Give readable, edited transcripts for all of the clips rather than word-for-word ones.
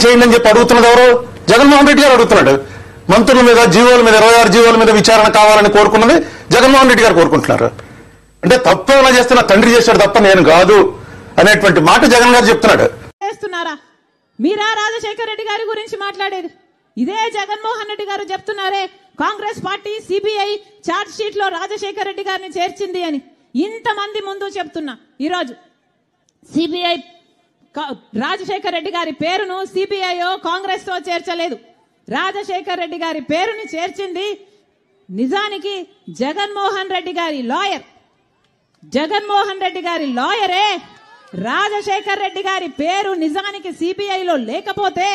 చేయండి అని చెప్పి అడుగుతున్నది ఎవరు? జగన్మోహన్ రెడ్డి గారు అడుగుతున్నాడు. మంత్రుల మీద, జీవోల మీద, 26 జీవోల మీద విచారణ కావాలని కోరుకున్నది జగన్మోహన్ రెడ్డి గారు కోరుకుంటున్నారు. అంటే తప్పు ఏమైనా చేస్తే నా తండ్రి చేశాడు తప్ప నేను కాదు అనేటువంటి మాట జగన్ గారు చెప్తున్నాడు. చేస్తున్నారా మీరా రాజశేఖర రెడ్డి గారి గురించి మాట్లాడేది? ఇదే జగన్మోహన్ రెడ్డి గారు చెప్తున్నారే Congress party CBI charge sheet లో రాజశేఖర రెడ్డి గారిని చేర్చింది అని. ఇంతమంది ముందు చెప్తున్నా, ఈరోజు సిబిఐ రాజశేఖర రెడ్డి గారి పేరును సిబిఐ కాంగ్రెస్ తో చేర్చలేదు. రాజశేఖర రెడ్డి గారి పేరుని చేర్చింది నిజానికి జగన్మోహన్ రెడ్డి గారి లాయర్. జగన్మోహన్ రెడ్డి గారి లాయరే రాజశేఖర రెడ్డి గారి పేరు నిజానికి సిబిఐలో లేకపోతే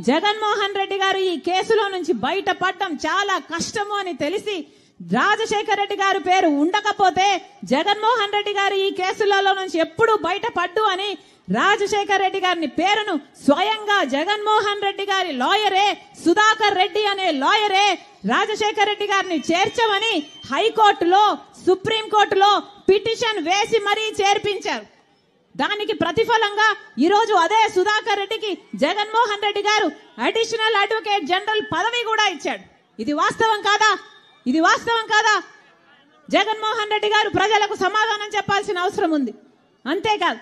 జగన్మోహన్ రెడ్డి గారు ఈ కేసులో నుంచి బయటపడడం చాలా కష్టము అని తెలిసి, రాజశేఖర రెడ్డి గారి పేరు ఉండకపోతే జగన్మోహన్ రెడ్డి గారు ఈ కేసులలో నుంచి ఎప్పుడు బయటపడ్డు అని రాజశేఖర రెడ్డి గారిని పేరును స్వయంగా జగన్మోహన్ రెడ్డి గారి లాయరే, సుధాకర్ రెడ్డి అనే లాయరే రాజశేఖర రెడ్డి గారిని చేర్చమని హైకోర్టులో, సుప్రీంకోర్టులో పిటిషన్ వేసి మరీ చేర్పించారు. దానికి ప్రతిఫలంగా ఈరోజు అదే సుధాకర్ రెడ్డికి జగన్మోహన్ రెడ్డి గారు అడిషనల్ అడ్వకేట్ జనరల్ పదవి కూడా ఇచ్చాడు. ఇది వాస్తవం కాదా? ఇది వాస్తవం కాదా? జగన్మోహన్ రెడ్డి గారు ప్రజలకు సమాధానం చెప్పాల్సిన అవసరం ఉంది. అంతేకాదు,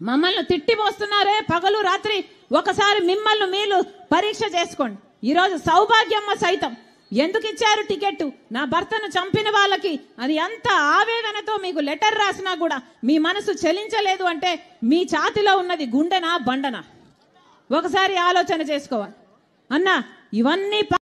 మమ్మల్ని తిట్టిపోస్తున్నారే పగలు రాత్రి, ఒకసారి మిమ్మల్ని మీరు పరీక్ష చేసుకోండి. ఈరోజు సౌభాగ్యమ్మ సైతం ఎందుకు ఇచ్చారు టికెట్ నా భర్తను చంపిన వాళ్ళకి అని ఎంత ఆవేదనతో మీకు లెటర్ రాసినా కూడా మీ మనసు చలించలేదు అంటే మీ ఛాతిలో ఉన్నది గుండెనా బండనా? ఒకసారి ఆలోచన చేసుకోవాలి అన్నా. ఇవన్నీ